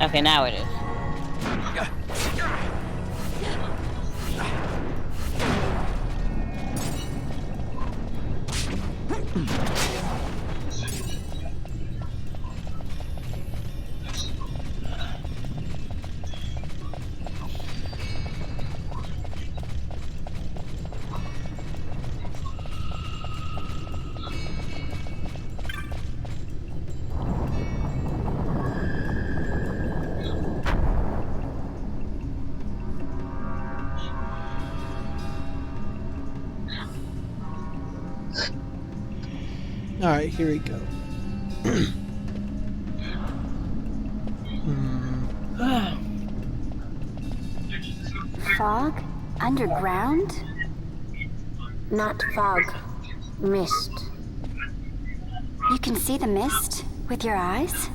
Okay, now it is. Alright, here we go. Fog? Underground? Not fog. Mist. You can see the mist with your eyes?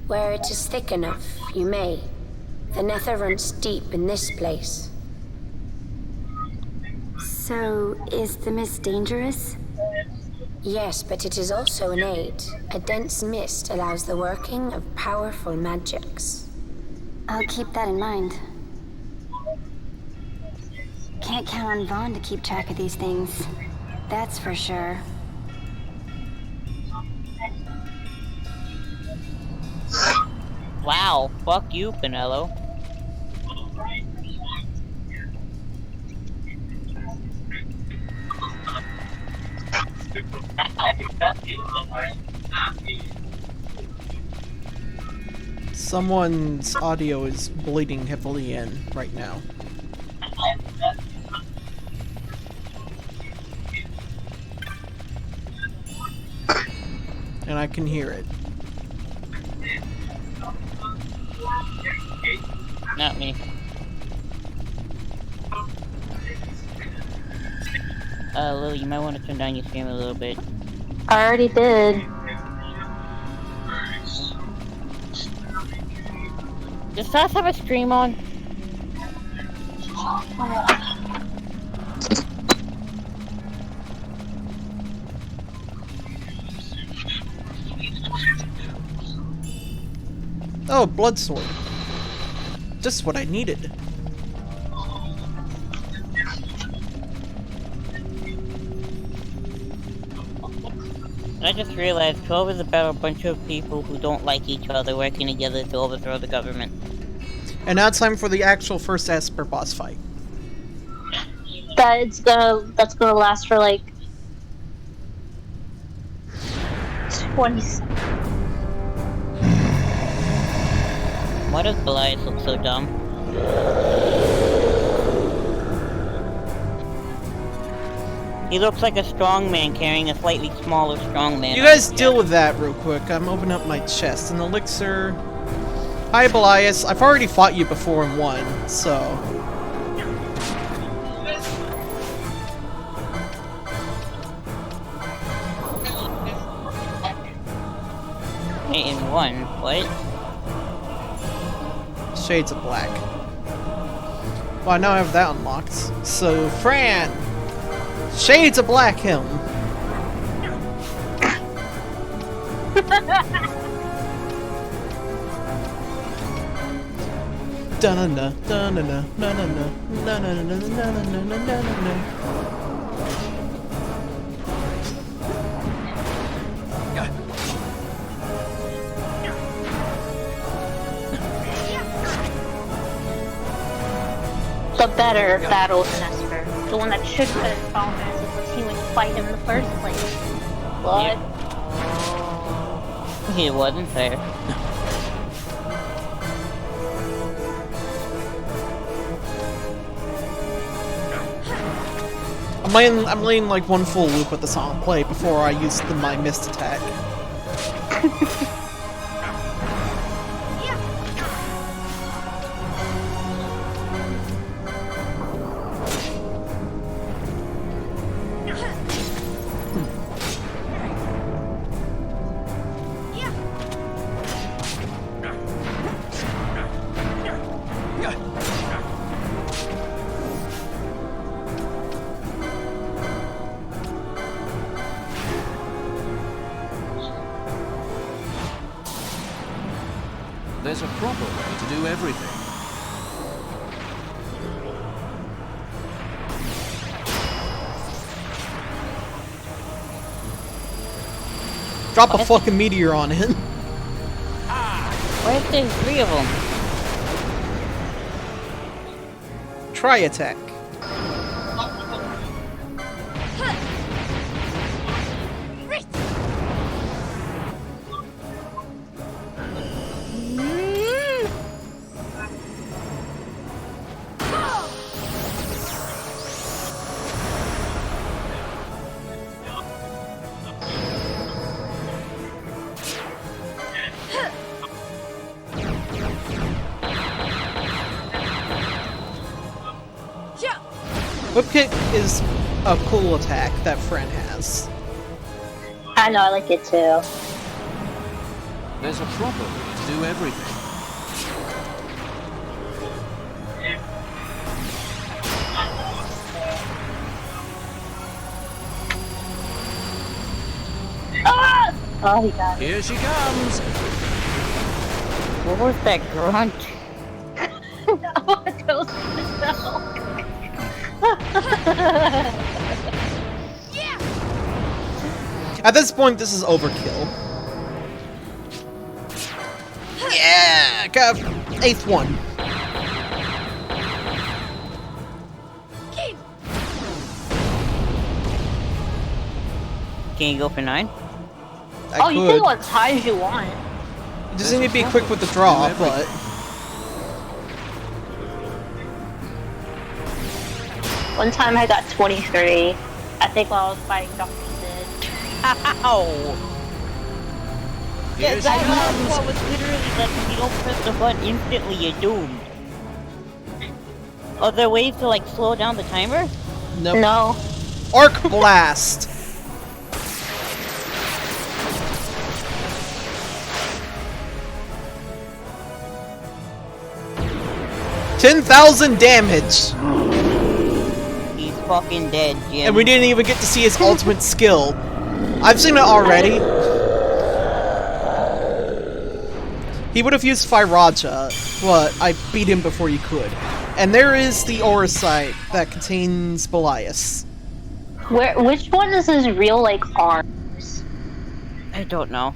Where it is thick enough, you may. The nether runs deep in this place. So, is the mist dangerous? Yes, but it is also an aid. A dense mist allows the working of powerful magics. I'll keep that in mind. Can't count on Vaughn to keep track of these things. That's for sure. Wow, fuck you, Pinello. Someone's audio is bleeding heavily in right now. And I can hear it. Not me. Lily, you might want to turn down your stream a little bit. I already did. Does Sass have a stream on? Oh, blood sword. Just what I needed. I just realized 12 is about a bunch of people who don't like each other working together to overthrow the government. And now it's time for the actual first Esper boss fight. That's gonna last for like 20 seconds. Why does Goliath look so dumb? He looks like a strong man carrying a slightly smaller strong man. You guys deal with that real quick. I'm opening up my chest. An elixir. Hi, Belias. I've already fought you before and won, so... Wait, in one? What? Shades of Black. Well, now I have that unlocked. So, Fran! Shades of Black him! Da-na-na, da-na-na, na-na-na, na-na-na, na-na-na, na-na-na. The better battle in Esper. The one that should put in Falmers was he would fight him in the first place. But... It wasn't fair. I'm laying like one full loop with the song play before I use my mist attack. There's a proper way to do everything. Drop a fucking meteor on it. Why if there's 3 of them? Try attack. Whip kick is a cool attack that Fren has. I know, I like it too. There's a proper way to do everything. Ah! Oh, he got it. Here she comes! What was that grunt? Oh, it goes myself. At this point, this is overkill. Yeah! Got 8th one. Can you go for 9? Oh, you can go as high as you want. You just need to be quick with the draw, but... One time I got 23. I think while I was fighting Dr. Sid. Ow! Yeah, Here she that comes! one was literally like, if you don't press the button instantly, you're doomed. Are there ways to, like, slow down the timer? Nope. No. Arc Blast! $10,000 damage! He's fucking dead, Jim. And we didn't even get to see his ultimate skill. I've seen it already. He would have used Fyraja, but I beat him before he could. And there is the Aura Site that contains Belias. Which one is his real, like, arms? I don't know.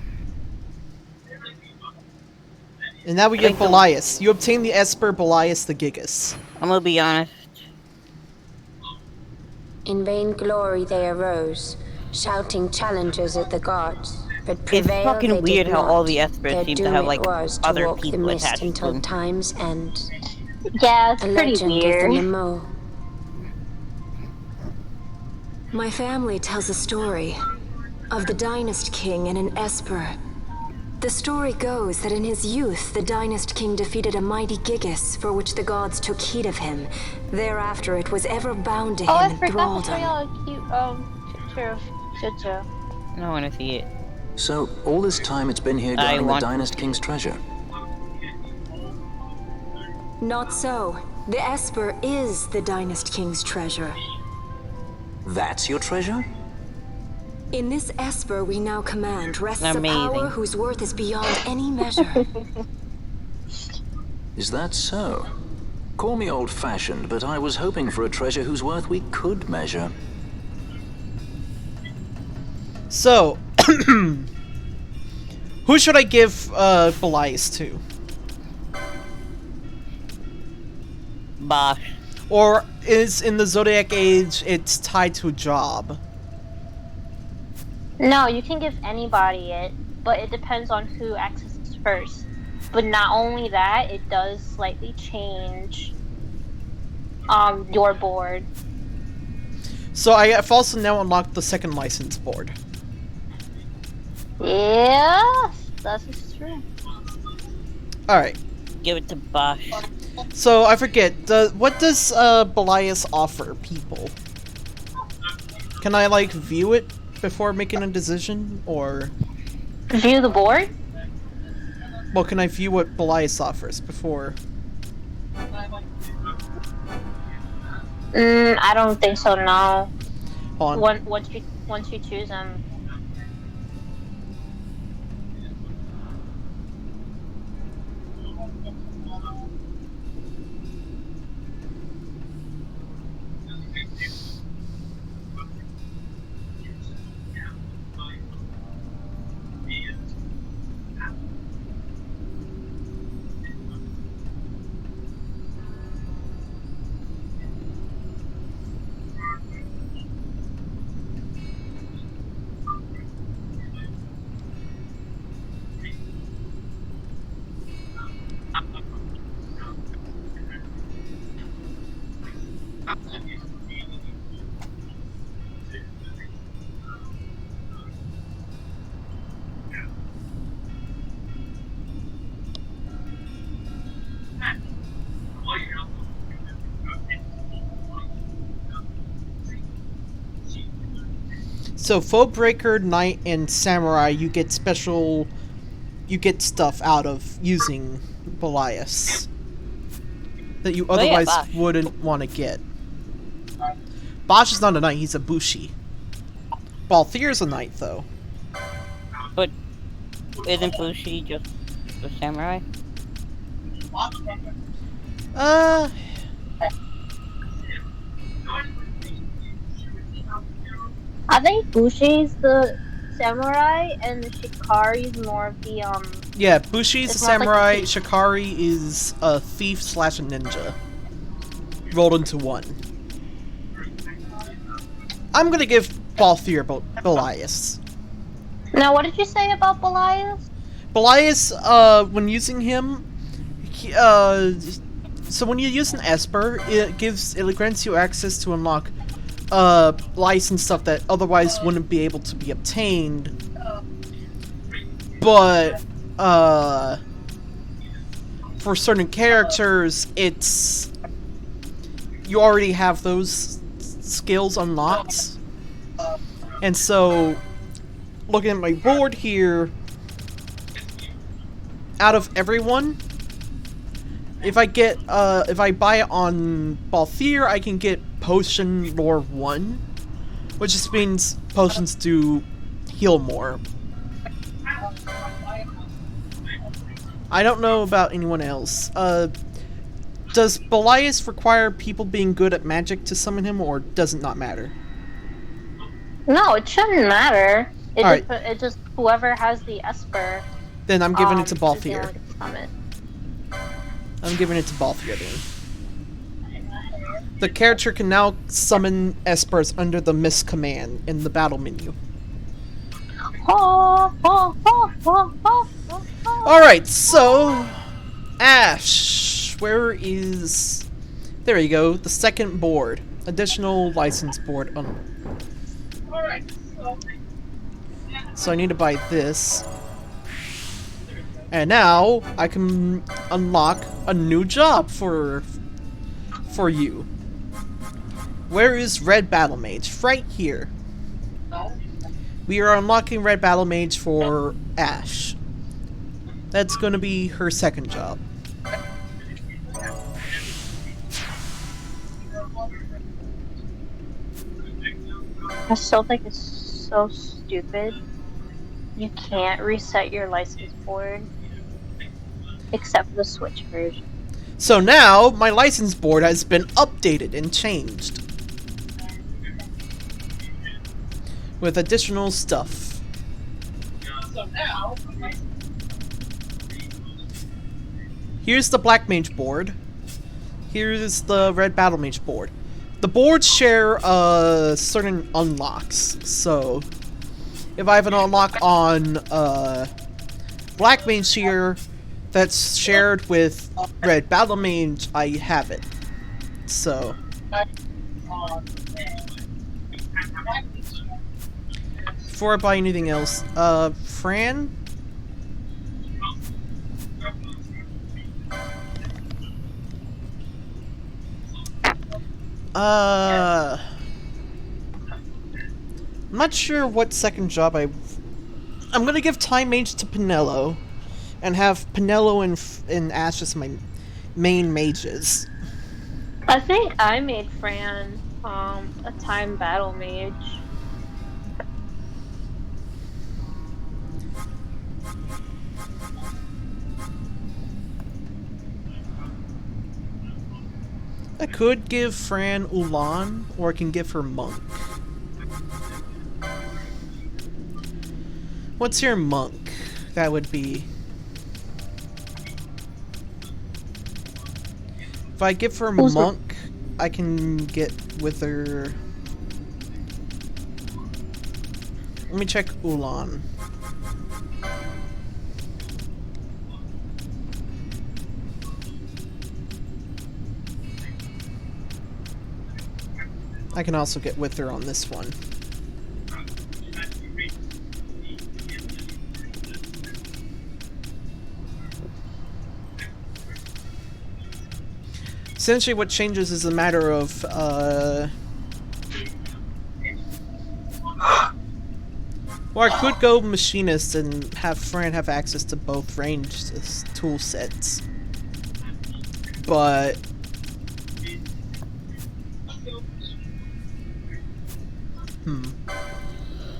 And now we get Belias. You obtain the Esper Belias the Gigas. I'm gonna be honest. In vain glory they arose, shouting challenges at the gods. But It's prevail fucking they weird did how all not. the Espers Their seem to doom have, it like, was to other walk the people mist attached to until them. time's end. Yeah, it's A pretty legend of the weird. Nemo. My family tells a story of the Dynast King and an Esper. The story goes that in his youth, the Dynast King defeated a mighty Gigas, for which the gods took heed of him. Thereafter, it was ever bound to Oh, I him in forgot to show thraldom. y'all a cute, picture of Jojo. I wanna see it. So, all this time it's been here guarding the want- Dynast King's treasure. Not so. The Esper is the Dynast King's treasure. That's your treasure? In this Esper we now command rests a Amazing. power whose worth is beyond any measure. Is that so? Call me old-fashioned, but I was hoping for a treasure whose worth we could measure. So, who should I give Belias to? Bosh. Or is in the Zodiac Age it's tied to a job? No, you can give anybody it, but it depends on who accesses first. But not only that, it does slightly change your board. So I've also now unlocked the second license board. Yeah, that's true. Alright, Give it to Bosh. so I forget, what does Belias offer people? Can I, like, view it before making a decision, or... View the board? Well, can I view what Belias offers before... I don't think so, no. Hold on. Once you choose them. So, Foebreaker, Knight, and Samurai, you get stuff out of using Belias that you Oh, yeah, otherwise Bosch. wouldn't want to get. Bosch is not a Knight, he's a Bushi. Balthier's a Knight, though. But isn't Bushi just a samurai? I think Bushi's the samurai and the Shikari's more of the Yeah, Bushi's a It's more like samurai, a thief. Shikari is a thief slash a ninja. Rolled into one. I'm gonna give Balthier Belias. Now, what did you say about Belias? Belias, when using him, so when you use an Esper, it grants you access to unlock, license stuff that otherwise wouldn't be able to be obtained. But, for certain characters, you already have those skills unlocked. And so, looking at my board here, out of everyone, if I buy it on Balthier, I can get Potion Lore 1, which just means potions do heal more. I don't know about anyone else. Does Belias require people being good at magic to summon him, or does it not matter? No, it shouldn't matter. Alright. It just whoever has the Esper. Then I'm giving it to is the one Balthier. that can summon. I'm giving it to Balthier then. The character can now summon Espers under the Mist command in the battle menu. Alright, so... Ash, where is... There you go, the second board. Additional license board. So I need to buy this. And now, I can unlock a new job for you. Where is Red Battle Mage? Right here. We are unlocking Red Battle Mage for Ash. That's going to be her second job. I still think it's so stupid. You can't reset your license board. Except for the Switch version. So now, my license board has been updated and changed. With additional stuff. Here's the Black Mage board. Here's the Red Battle Mage board. The boards share certain unlocks. So, if I have an unlock on Black Mage here that's shared with Red Battle Mage, I have it. So, before I buy anything else, Fran? I'm not sure what second job I'm gonna give Time Mage to Pinello, and have Pinello and Ash as my main mages. I think I made Fran a time battle mage. I could give Fran Ulan, or I can give her Monk. What's your Monk? That would be... If I give her Monk, I can get with her... Let me check Ulan. I can also get with her on this one. Essentially what changes is a matter of, Or I could go machinist and have Fran have access to both ranged tool sets. But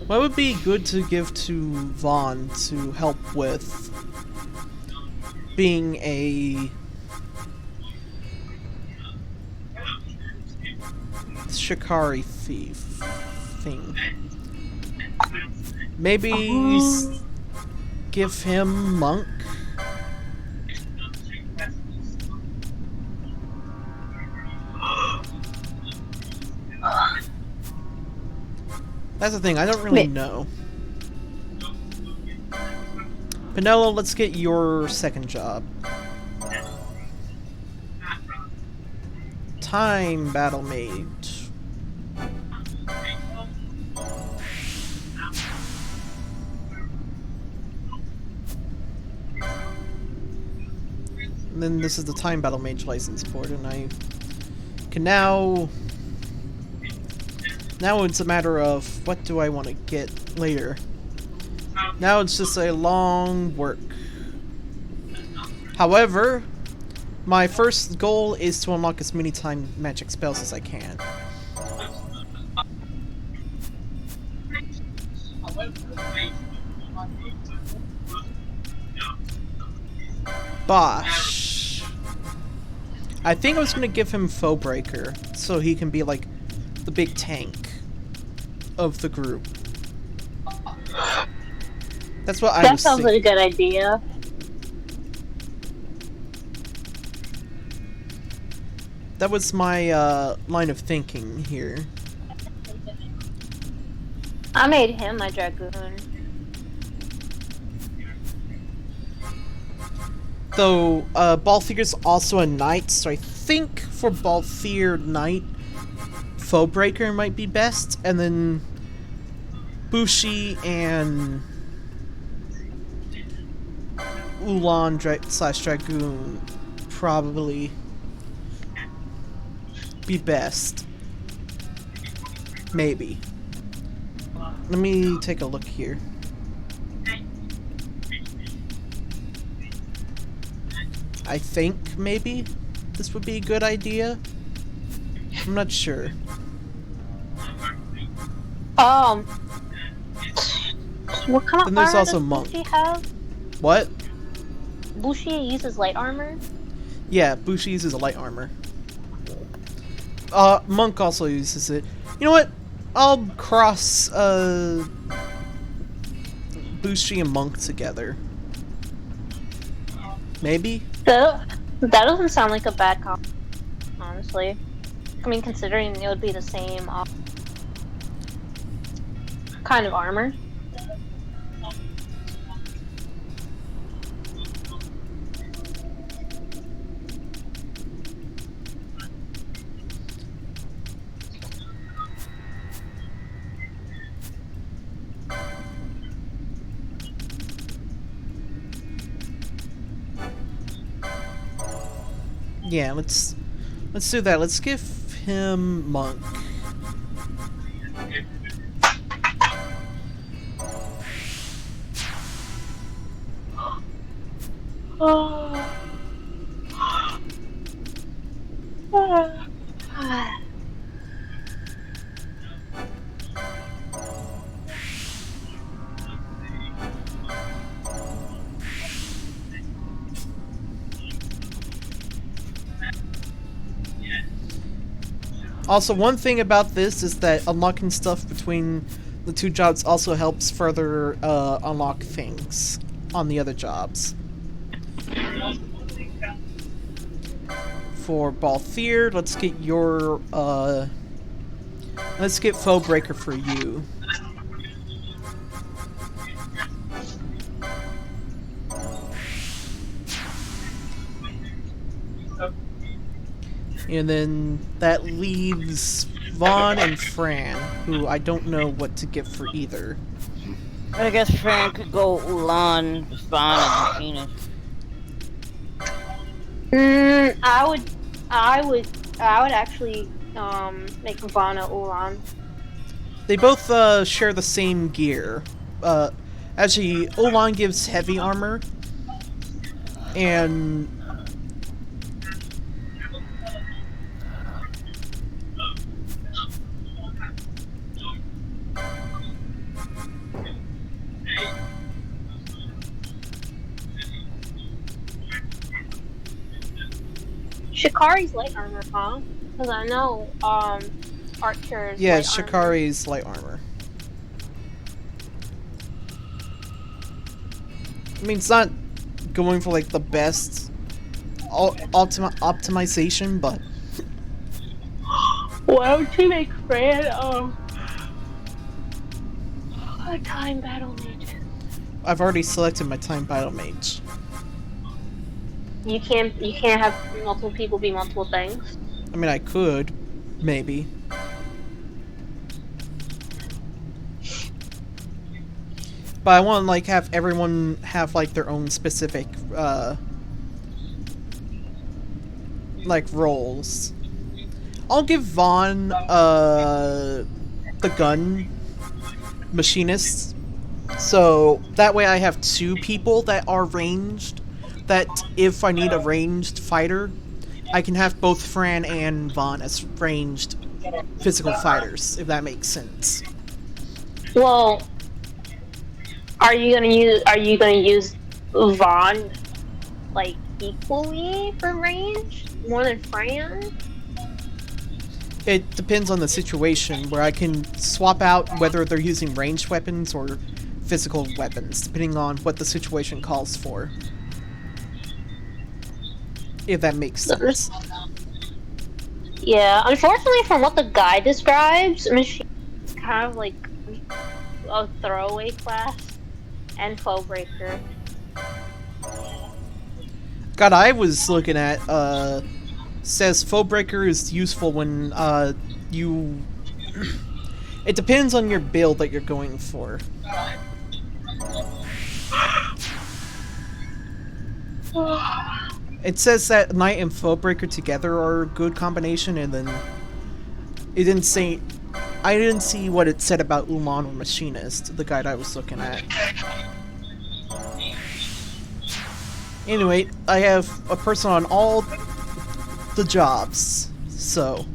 what would be good to give to Vaughn to help with being a Shikari thief thing? Maybe give him Monk? That's the thing, I don't really know. Penelo, let's get your second job. Time battle mage. And then this is the time battle mage license board, and I can now it's a matter of what do I want to get later. Now it's just a long work. However, my first goal is to unlock as many time magic spells as I can. Bosh. I think I was gonna give him Foe Breaker, so he can be like the big tank of the group. That's what I was That sounds like a good idea. That was my line of thinking here. I made him my Dragoon. Though, Balthier's also a knight, so I think for Balthier Knight, Foe Breaker might be best, and then Bushi and Ulan slash Dragoon probably be best. Maybe. Let me take a look here. I think maybe this would be a good idea. I'm not sure. What kind Then of there's armor also does Monk. Bushi have? What? Bushi uses light armor? Yeah, Bushi uses a light armor. Monk also uses it. You know what? I'll cross, Bushi and Monk together. Maybe? That doesn't sound like a bad comp, honestly. I mean, considering it would be the same kind of armor. Yeah, let's do that. Let's give him Monk. Also, one thing about this is that unlocking stuff between the two jobs also helps further unlock things on the other jobs. For Balthier, let's get your let's get Foe Breaker for you. And then that leaves Vaughn and Fran, who I don't know what to get for either. I guess Fran could go Ulan, Spawn, and Machinist. I would actually make Ivana Ulan. They both share the same gear. actually, Ulan gives heavy armor, and Shikari's light armor, huh? Because I know, Archer's yeah, light armor. Shikari's light armor. I mean, it's not going for like the best optimization, but Why don't you make Fran, a time battle mage? I've already selected my time battle mage. You can't have multiple people be multiple things. I mean, I could, maybe. But I want to like have everyone have like their own specific like roles. I'll give Vaughn the gun machinist, so that way I have 2 people that are ranged. That if I need a ranged fighter, I can have both Fran and Vaughn as ranged physical fighters, if that makes sense. Well, are you gonna use Vaughn like equally for range more than Fran? It depends on the situation, where I can swap out whether they're using ranged weapons or physical weapons, depending on what the situation calls for. If that makes sense. Yeah, unfortunately, from what the guy describes, Machine is kind of like a throwaway class and foe breaker. God, I was looking at, says Foebreaker is useful when, you... It depends on your build that you're going for. It says that Knight and Foebreaker together are a good combination, and then... It didn't say... I didn't see what it said about Ulan or Machinist, the guide I was looking at. Anyway, I have a person on all the jobs, so...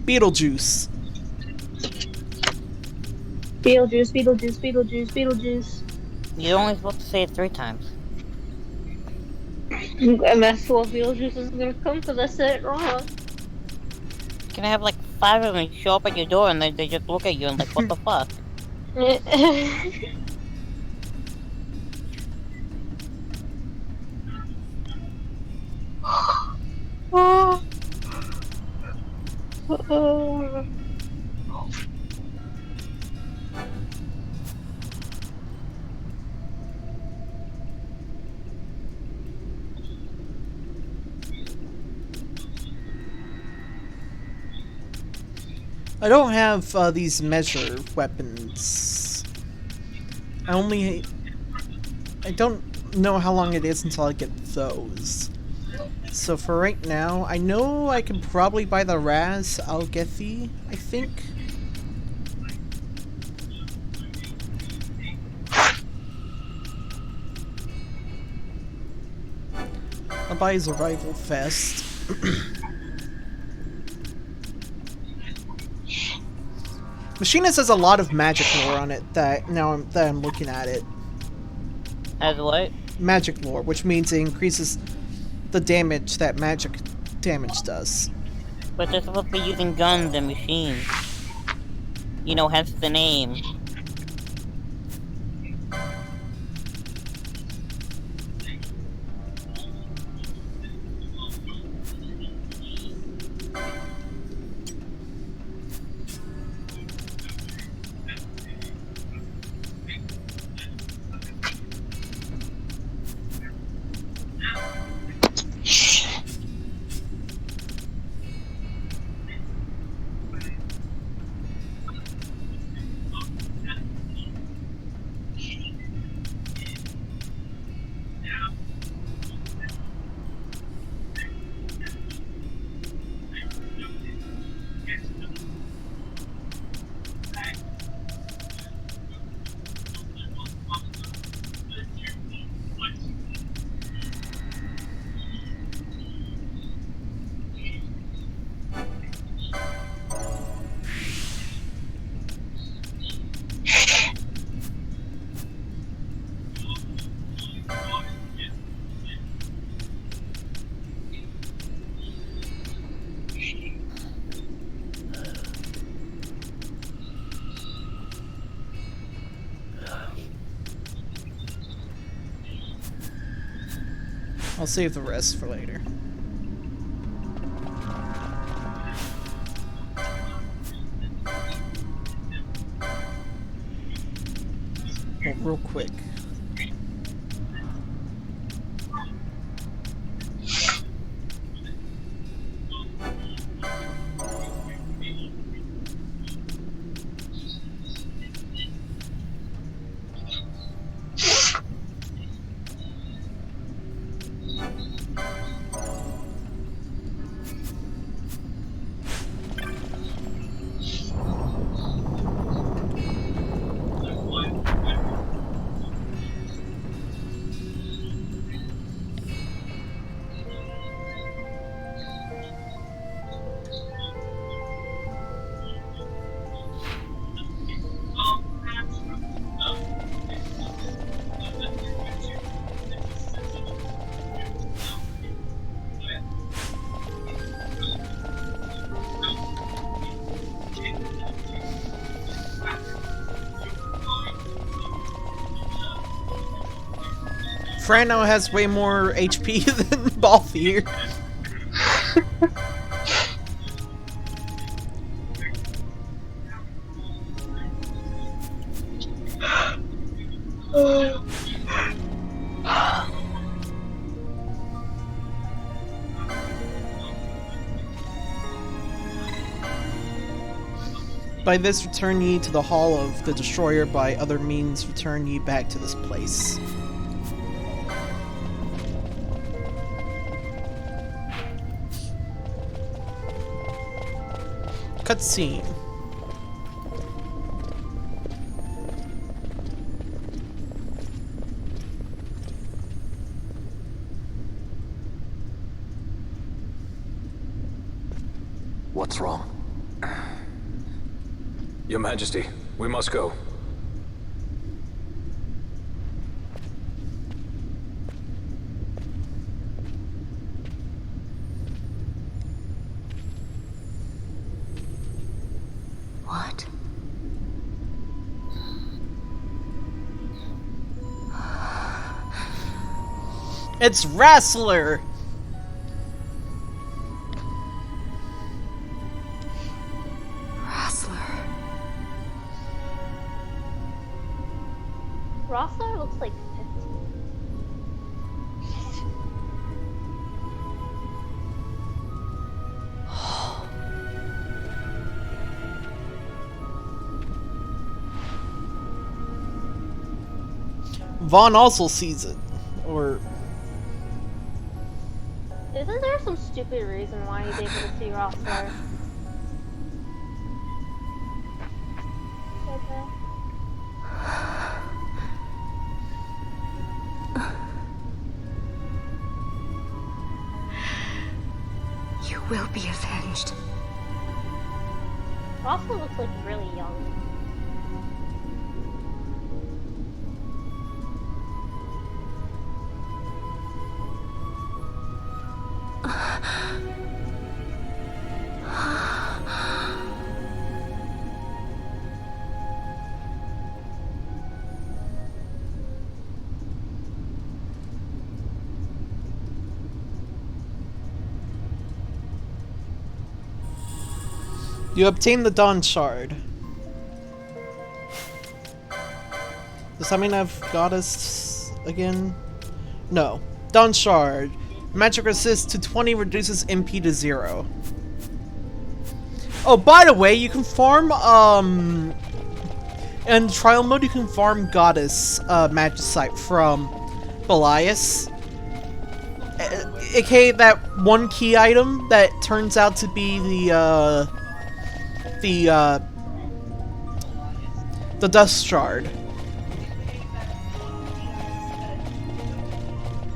Beetlejuice. Beetlejuice, Beetlejuice, Beetlejuice, Beetlejuice. You're only supposed to say it 3 times. And that's what Beetlejuice is gonna come because I said it wrong. Can I have like 5 of them show up at your door and they just look at you and like, what the fuck? I don't have these measure weapons. I don't know how long it is until I get those. So for right now, I know I can probably buy the Raz Algethi, I think. I'll buy his Arrival Fest. Machinist has a lot of magic lore on it that I'm looking at it. As what? Magic lore, which means it increases the damage that magic damage does. But they're supposed to be using guns and machines. You know, hence the name. I'll save the rest for later. Well, real quick. Fran now has way more HP than Balthier. By this, return ye to the Hall of the Destroyer. By other means, return ye back to this place. Cutscene. What's wrong? Your Majesty, we must go. What? It's Wrestler! Rossler looks like 50. Vaughn also sees it. Or... Isn't there some stupid reason why he's able to see Rossler? You will be avenged. Rossler looks like really young. You obtain the Dawn Shard. Does that mean I've Goddess again? No. Dawn Shard. Magic resist to 20 reduces MP to 0. Oh, by the way, you can farm, in trial mode you can farm Goddess, Magicite from Belias. AKA that one key item that turns out to be the Dust Shard.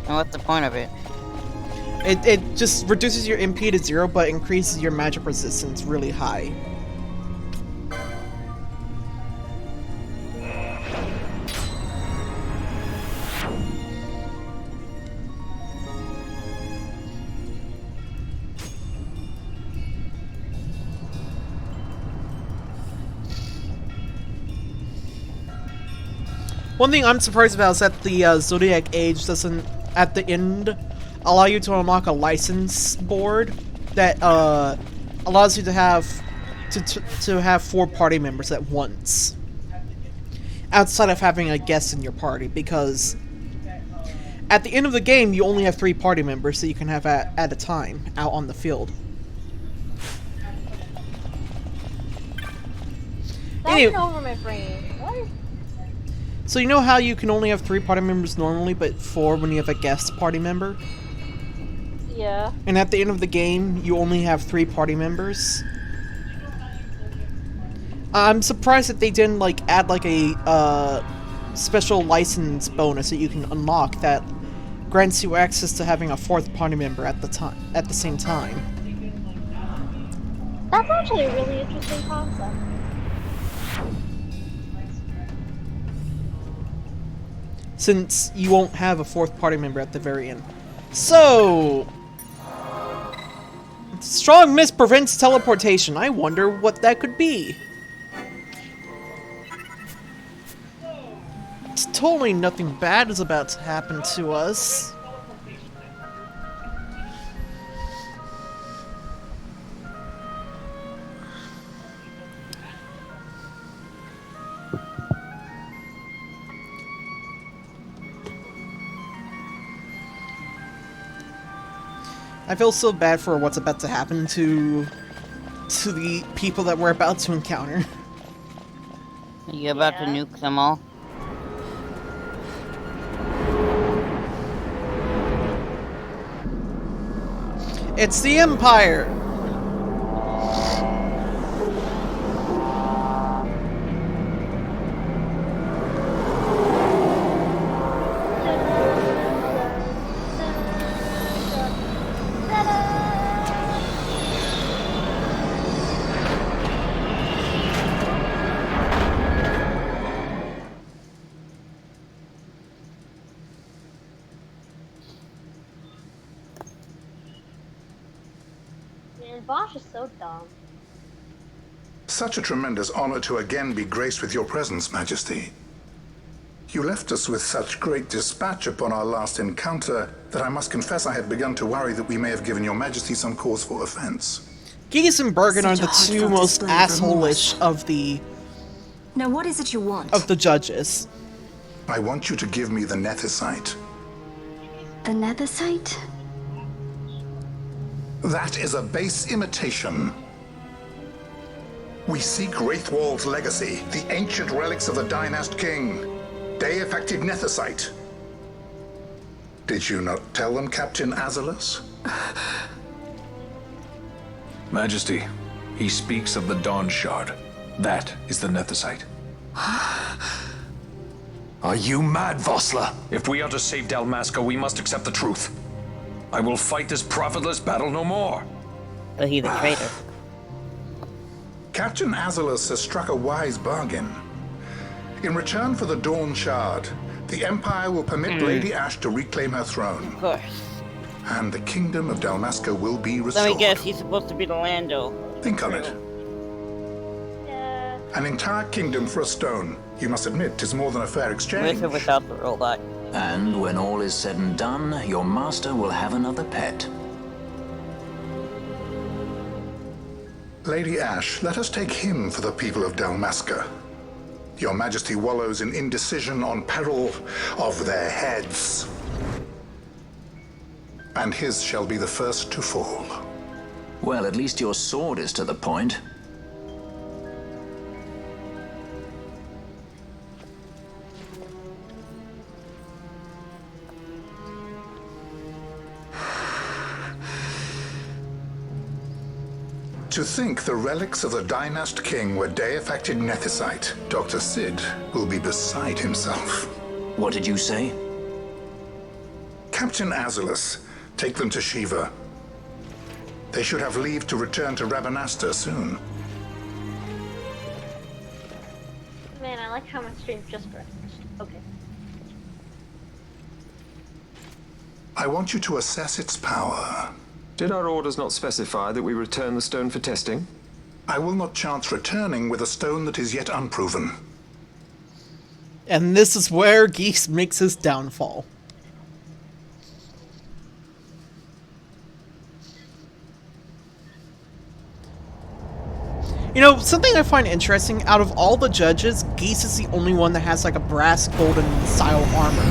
And what's the point of it? It just reduces your MP to 0, but increases your magic resistance really high. One thing I'm surprised about is that the Zodiac Age doesn't, at the end allow you to unlock a license board that allows you to have to have 4 party members at once, outside of having a guest in your party, because at the end of the game you only have 3 party members that you can have at a time out on the field. That Anyway, went over my brain. What? so you know how you can only have 3 party members normally, but 4 when you have a guest party member? Yeah. And at the end of the game, you only have 3 party members? I'm surprised that they didn't, like, add, like, a, special license bonus that you can unlock that grants you access to having a 4th party member at the same time. That's actually a really interesting concept. Since you won't have a 4th party member at the very end. So... strong mist prevents teleportation. I wonder what that could be. It's totally nothing bad is about to happen to us. I feel so bad for what's about to happen to the people that we're about to encounter. Are you about to nuke them all? It's the Empire! Man, Bosch is so dumb. Such a tremendous honor to again be graced with your presence, Majesty. You left us with such great dispatch upon our last encounter that I must confess I had begun to worry that we may have given your Majesty some cause for offense. Gigas and Bergen are Such a the 2 heartfelt most display of asshole-ish Now what is it you want? of the judges. I want you to give me the nethicite. The nethicite? That is a base imitation. We seek Wraithwald's legacy, the ancient relics of the Dynast King. Day-affected nethicite. Did you not tell them, Captain Azalus? Majesty, he speaks of the Dawn Shard. That is the nethicite. Are you mad, Vossler? If we are to save Dalmasca, we must accept the truth. I will fight this profitless battle no more. But he's a traitor. Captain Azalus has struck a wise bargain. In return for the Dawn Shard, the Empire will permit Lady Ash to reclaim her throne. Of course. And the Kingdom of Dalmasca will be restored. Let me guess, he's supposed to be the Lando. Think on it. Yeah. An entire kingdom for a stone. You must admit, 'tis more than a fair exchange. With or without the robot. And when all is said and done, your master will have another pet. Lady Ash, let us take him for the people of Dalmasca. Your Majesty wallows in indecision on peril of their heads. And his shall be the first to fall. Well, at least your sword is to the point. To think the relics of the Dynast King were day-affected nethicite, Dr. Sid will be beside himself. What did you say? Captain Azalus, take them to Shiva. They should have leave to return to Rabanasta soon. Man, I like how my stream just crashed. Okay. I want you to assess its power. Did our orders not specify that we return the stone for testing? I will not chance returning with a stone that is yet unproven. And this is where Geese makes his downfall. You know, something I find interesting, out of all the judges, Geese is the only one that has like a brass golden style armor.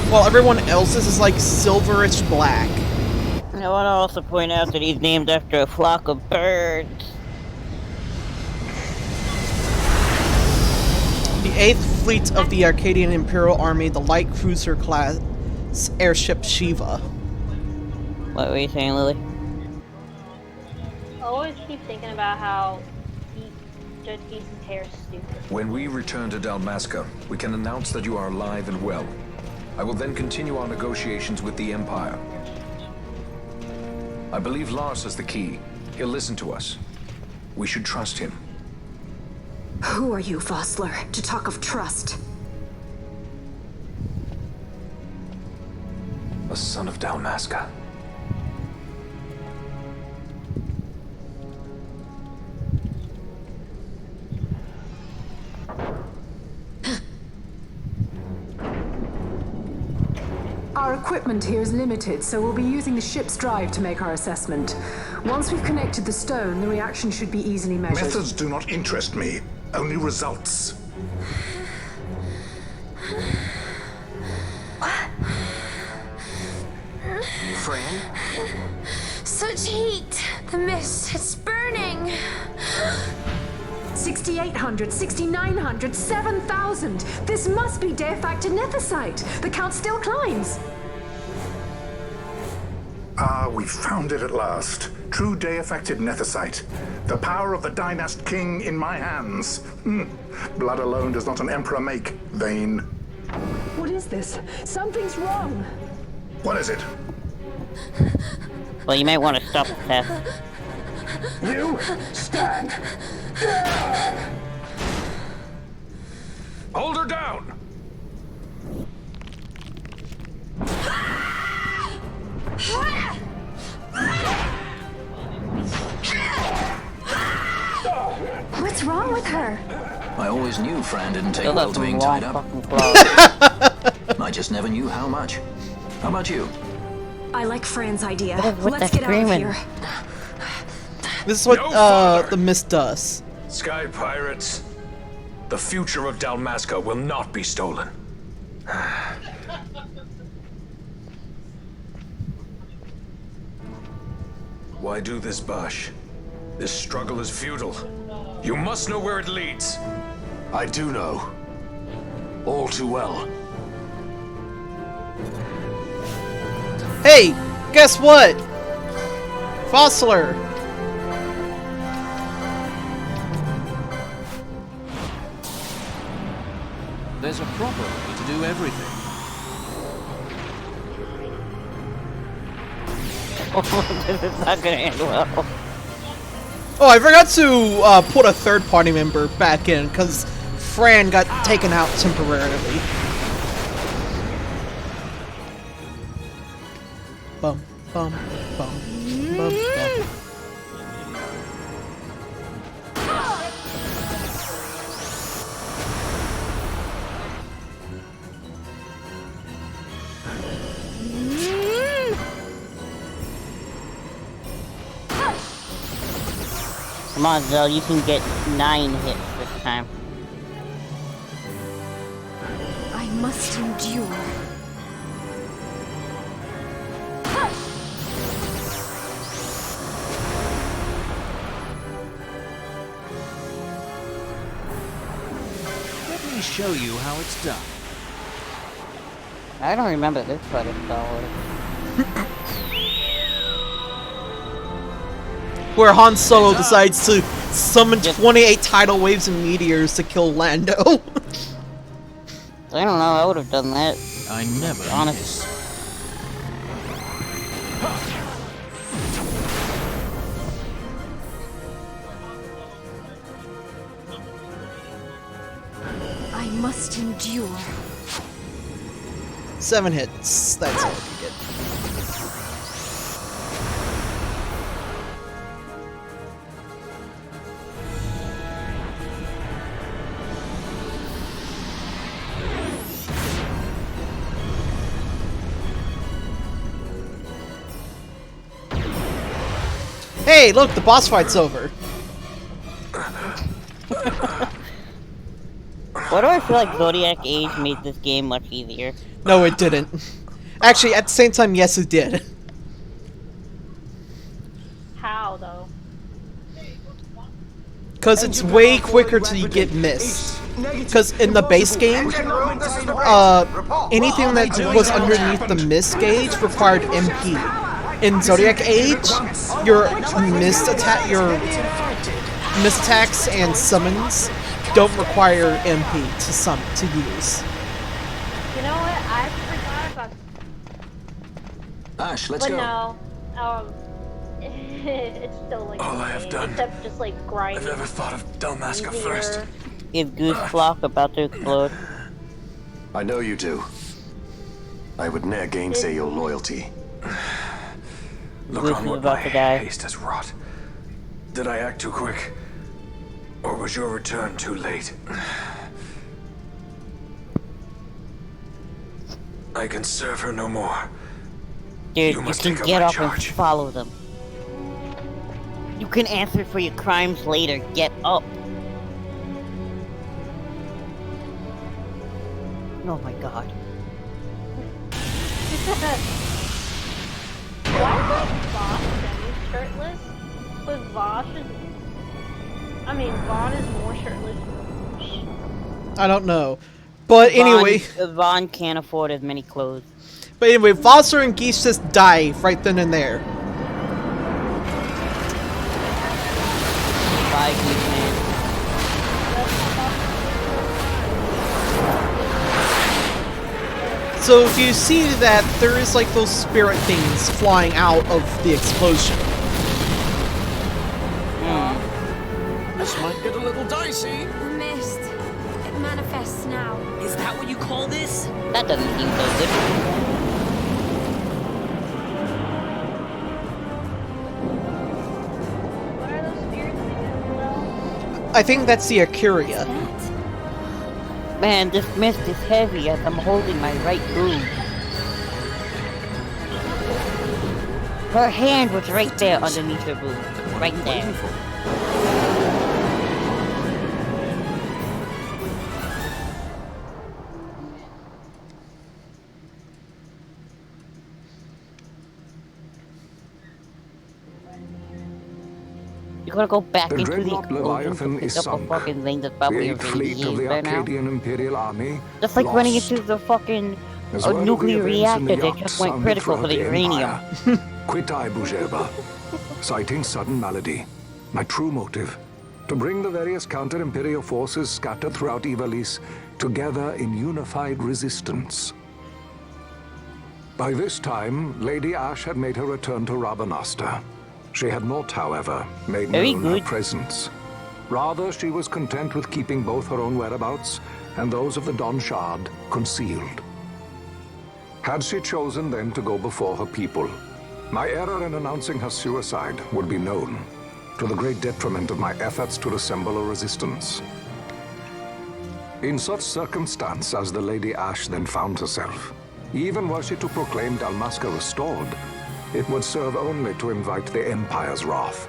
While everyone else's is like silverish black. I want to also point out that he's named after a flock of birds. The 8th Fleet of the Arcadian Imperial Army, the light cruiser class airship Shiva. What were you saying, Lily? I always keep thinking about how Judge Geese's hair is stupid. When we return to Dalmasca, we can announce that you are alive and well. I will then continue our negotiations with the Empire. I believe Lars has the key. He'll listen to us. We should trust him. Who are you, Vossler, to talk of trust? A son of Dalmasca. Our equipment here is limited, so we'll be using the ship's drive to make our assessment. Once we've connected the stone, the reaction should be easily measured. Methods do not interest me, only results. Fran? Such heat! The mist, it's burning! 6,800, 6,900, 7,000! This must be de-facto nethicite! The count still climbs! Ah, we found it at last. True day-affected nethicite. The power of the Dynast King in my hands. Blood alone does not an emperor make, Vayne. What is this? Something's wrong! What is it? Well, you might want to stop the test. You stand down! Hold her down! What's wrong with her? I always knew Fran didn't take Still well have to some being long tied up. fucking claws. I just never knew how much. How about you? I like Fran's idea. What is with Let's that get out of screaming? here. This is what No, Father! the mist does. Sky Pirates, the future of Dalmasca will not be stolen. Why do this, Bash? This struggle is futile. You must know where it leads. I do know. All too well. Hey, guess what? Vossler. There's a proper way to do everything. This is not gonna end well. Oh, I forgot to put a third-party member back in because Fran got taken out temporarily. Bum, bum, bum, bum, bum. Come on, Zell, you can get 9 hits this time. I must endure. Let me show you how it's done. I don't remember this part of Star Wars. Where Han Solo decides to summon 28 tidal waves and meteors to kill Lando. I don't know, I would have done that. I never Honest. miss. I must endure. 7 hits. That's all I can get. Hey, look, the boss fight's over. Why do I feel like Zodiac Age made this game much easier? No, it didn't. Actually, at the same time, yes, it did. How though? Because it's way quicker to get missed. Because in the base game, anything that was underneath the miss gauge required MP. In Zodiac Age, your miss attacks and summons don't require MP to use. You know what? I forgot about. Ash, let's But go. no, it's still like All the I have same, done. except just like grinding. I've never thought of Dalmasca easier. first. Is Goose Flock about to explode? I know you do. I would ne'er gainsay your loyalty. Look Goose on is what about my to die. haste has wrought. Did I act too quick? Or was your return too late? I can serve her no more. Dude, You you must can take up get my up charge. and follow them. You can answer for your crimes later. Get up. Oh my god. Why is Vosh semi-shirtless? But Vosh is... I mean, Vaughn is more shirtless. I don't know. But anyway... Vaughn can't afford as many clothes. But anyway, Vossler and Geese just die right then and there. Bye, Geese Man. So you see that there is like those spirit things flying out of the explosion. This might get a little dicey. The mist. It manifests now. Is that what you call this? That doesn't seem so good. What are those spirits again, I think that's the Akuria. Man, this mist is heavy as I'm holding my right boob. Her hand was right there underneath her boob. Right there. You're gonna go back The into the dreadnought explosion Leviathan to pick is up a sunk. fucking thing that's The probably 8th already fleet of the there now. Arcadian Imperial Army Just like running lost. into the fucking As word of the nuclear events in the reactor that yacht just went sounded critical for throughout the uranium. Empire. Quit I, Bujeba. Citing sudden malady. My true motive. To bring the various counter-imperial forces scattered throughout Ivalice together in unified resistance. By this time, Lady Ash had made her return to Rabanasta. She had not, however, made Very known her good. presence. Rather, she was content with keeping both her own whereabouts and those of the Don Shard concealed. Had she chosen then to go before her people, my error in announcing her suicide would be known, to the great detriment of my efforts to assemble a resistance. In such circumstance as the Lady Ash then found herself, even were she to proclaim Dalmasca restored, it would serve only to invite the Empire's wrath.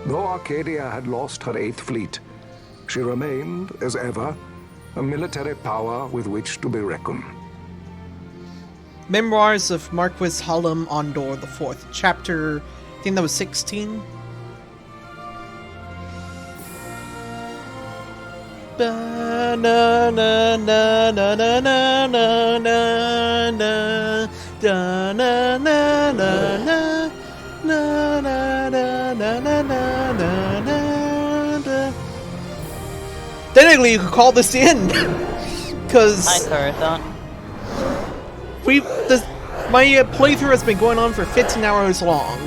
Though Arcadia had lost her 8th fleet, she remained, as ever, a military power with which to be reckoned. Memoirs of Marquis Hallam Ondor IV, chapter, I think that was 16? Na na na na na na na na na na da na na na na na na na na na na na na. Technically, you could call this the end, because Hi, Coruscant. my playthrough has been going on for 15 hours long.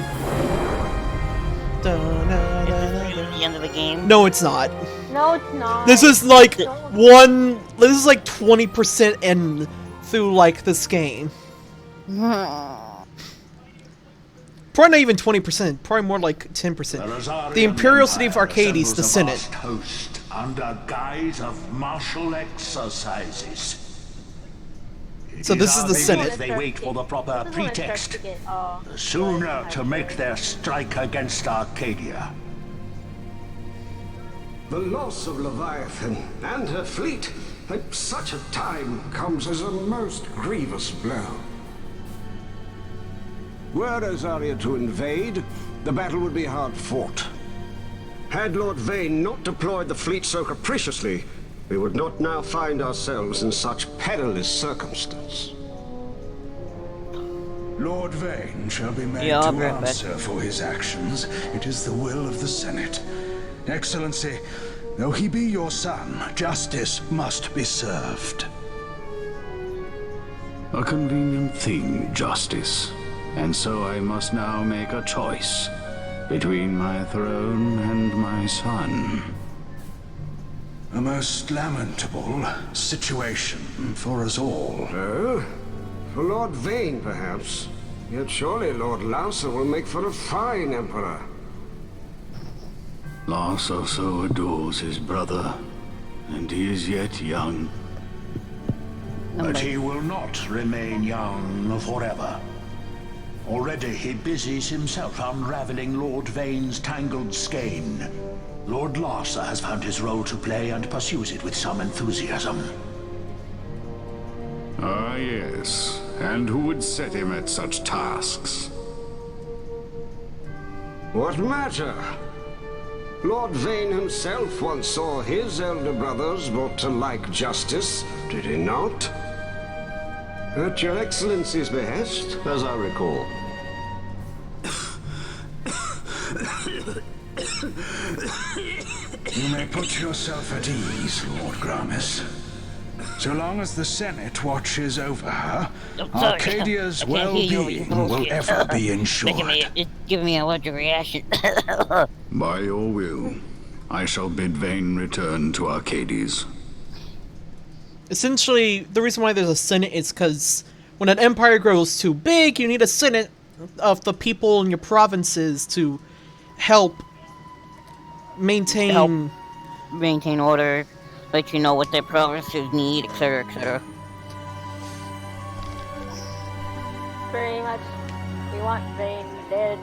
Da, na, na, Is na, this na. really the end of the game? No, it's not. No, it's not. This is like This is like 20% in through like this game. Probably not even 20%. Probably more like 10%. The Imperial City of Arcades, the Senate. Host under guise of martial exercises. So this is the Senate. If they wait for the proper pretext, the sooner to make their strike against Arcadia, The loss of Leviathan and her fleet at such a time comes as a most grievous blow. Were Azaria to invade, the battle would be hard fought. Had Lord Vane not deployed the fleet so capriciously, we would not now find ourselves in such perilous circumstance. Lord Vane shall be made Yeah, to I'll be right back. answer for his actions. It is the will of the Senate. Excellency, though he be your son, justice must be served. A convenient thing, justice. And so I must now make a choice between my throne and my son. A most lamentable situation for us all. Oh? For Lord Vane, perhaps. Yet surely Lord Lauser will make for a fine emperor. Larsa so adores his brother, and he is yet young. But he will not remain young forever. Already he busies himself unraveling Lord Vane's tangled skein. Lord Larsa has found his role to play and pursues it with some enthusiasm. Ah, yes. And who would set him at such tasks? What matter? Lord Vane himself once saw his elder brothers brought to like justice, did he not? At your Excellency's behest, as I recall. You may put yourself at ease, Lord Gramis. So long as the Senate watches over her, Arcadia's well-being will ever be ensured. It's giving me a allergic reaction. By your will, I shall bid Vane return to Arcades. Essentially, the reason why there's a Senate is because when an empire grows too big, you need a Senate of the people in your provinces to help maintain order, let you know what their provinces need, etc., etc. Pretty much, we want Vane dead.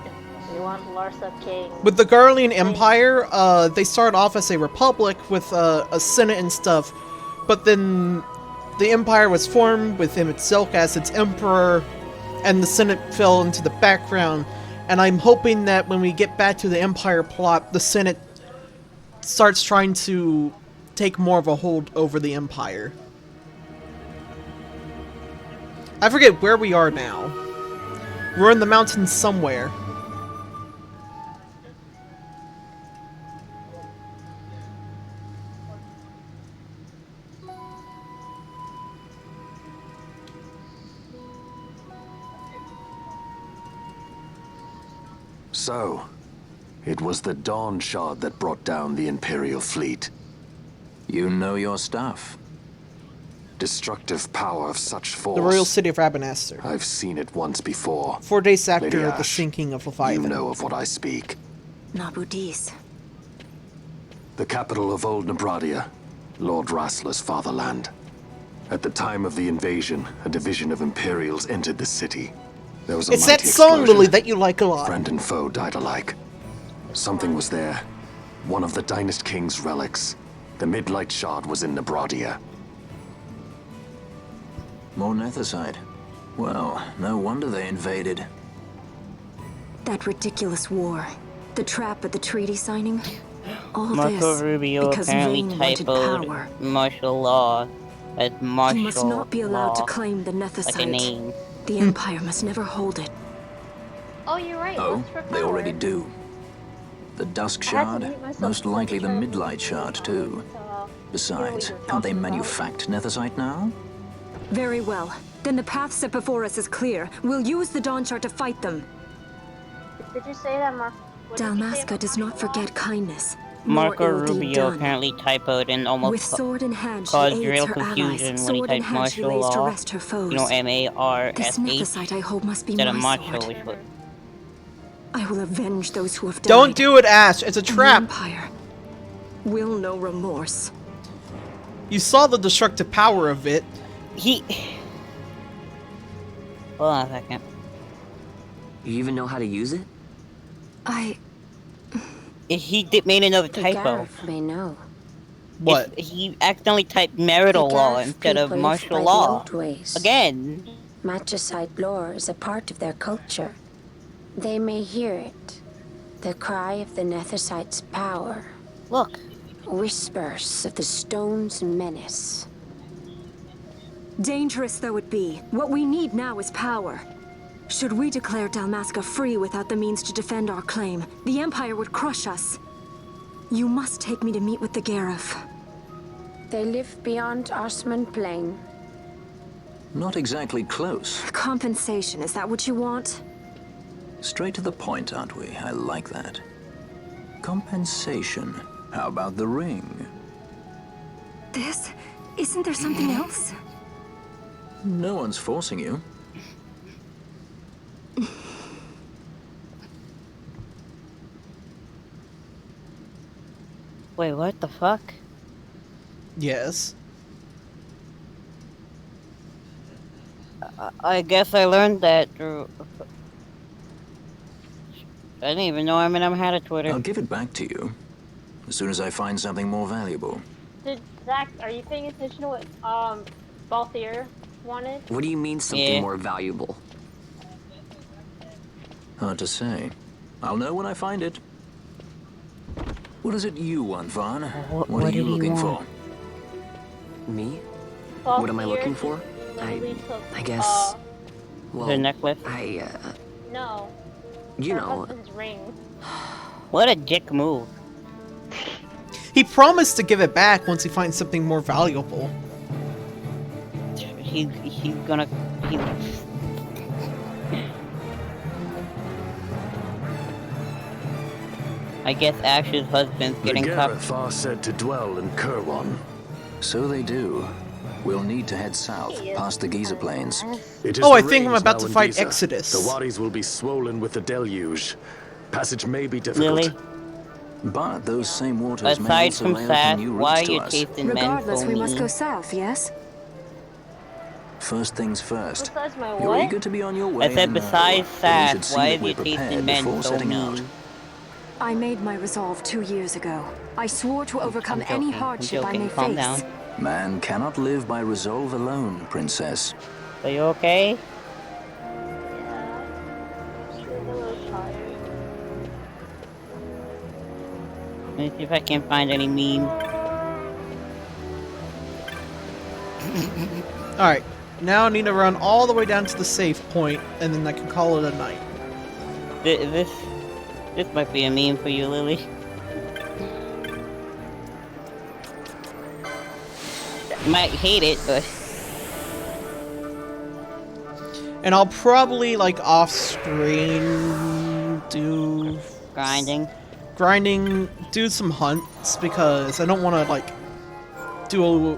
We want Larsa king. With the Garlean Empire, they started off as a republic with a senate and stuff, but then the empire was formed with him itself as its emperor, and the senate fell into the background. And I'm hoping that when we get back to the empire plot, the senate starts trying to take more of a hold over the empire. I forget where we are now. We're in the mountains somewhere. So, it was the Dawn Shard that brought down the Imperial fleet. You know your stuff. Destructive power of such force. The royal city of Rabanastre. I've seen it once before. 4 days after Lady the Ash, sinking of Leviathan. You know of what I speak. Nabudis. The capital of Old Nebradia, Lord Rassler's fatherland. At the time of the invasion, a division of Imperials entered the city. There was a It's that mighty song, explosion. Lily, that you like a lot. Friend and foe died alike. Something was there. One of the Dynast King's relics. The Midlight Shard was in Nebradia. More Nethicite. Well, no wonder they invaded. That ridiculous war. The trap at the treaty signing. All Marco this Rubio because apparently Vane wanted typoed power. martial law as martial He must not be allowed to law, claim the like a Nethicite. name. The Empire must never hold it. Oh, you're right. Oh, Lust for they power. already do. The Dusk I had to Shard? mute myself Most before likely the the Midlight Shard, too. Besides, can't they manufacture Nethicite now? Very well. Then the path set before us is clear. We'll use the Dawn Shard to fight them. Did you say that, Mark? What did you say Dalmasca about does not martial law? forget kindness. Marco nor ill deed Rubio done. apparently typoed and almost With sword in hand, she caused aids real her confusion allies. when he Sword in typed hand, she martial lays to law. rest her foes. You know, M-A-R-S-H This Nethicite, I hope, must be instead of my macho, sword. which would... I will avenge those who have died. Don't do it, Ash. It's a And the trap. Empire will know remorse. You saw the destructive power of it. Hold on a second. You even know how to use it? He did made another The typo. Gareth may know. What? He accidentally typed marital The law Gareth instead of people live martial by law. the old ways. Again. Matricide lore is a part of their culture. They may hear it. The cry of the Nethersight's power. Look. Whispers of the stone's menace. Dangerous though it be, what we need now is power. Should we declare Dalmasca free without the means to defend our claim, the Empire would crush us. You must take me to meet with the Gareth. They live beyond Osman Plain. Not exactly close. Compensation, is that what you want? Straight to the point, aren't we? I like that. Compensation. How about the ring? This? Isn't there something else? No one's forcing you. Wait, what the fuck? Yes. I guess I learned that through... I didn't even know Eminem had a Twitter. I'll give it back to you as soon as I find something more valuable. Zach, are you paying attention to what Balthier wanted? What do you mean something more valuable? Hard to say. I'll know when I find it. What is it you want, Vaughn? What are you looking for? Me? Balthier What am I looking for? I guess... well, the necklace? No. You her know... husband's ring. What a dick move. He promised to give it back once he finds something more valuable. He's gonna... I guess Ash's husband's getting The cuffed. Gareth are said to dwell in Kirwan. So they do. We'll need to head south, past the Giza Plains. It is Oh, I the think I'm range about now to in fight Giza. Exodus. The wadis will be swollen with the deluge. Passage may be difficult. Lily? But those same waters may Aside also from lay Sass, open new why routes are to you us. chasing men Regardless, so we must mean? go south, yes? First things first. Besides my You're what? eager to be on your way. I said and, besides well, we should Sass, see why that is we're you chasing prepared men before so setting mean? out. I made my resolve 2 years ago. I swore to overcome joking, any I'm hardship I joking, may calm face. down. Man cannot live by resolve alone, princess. Are you okay? Yeah. Just a little tired. Let me see if I can find any meme. Alright, now I need to run all the way down to the safe point, and then I can call it a night. This might be a meme for you, Lily. You might hate it, but... And I'll probably, like, off-screen do... Grinding, do some hunts, because I don't want to, like, do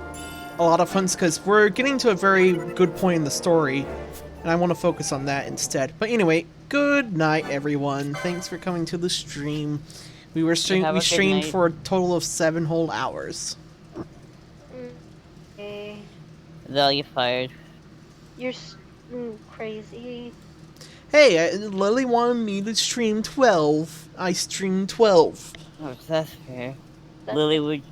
a lot of hunts, because we're getting to a very good point in the story, and I want to focus on that instead. But anyway, good night, everyone. Thanks for coming to the stream. We streamed for a total of 7 whole hours. Okay. Well, you're fired. You're crazy. Hey, Lily wanted me to stream 12. I streamed 12. Oh, that's fair. Lily would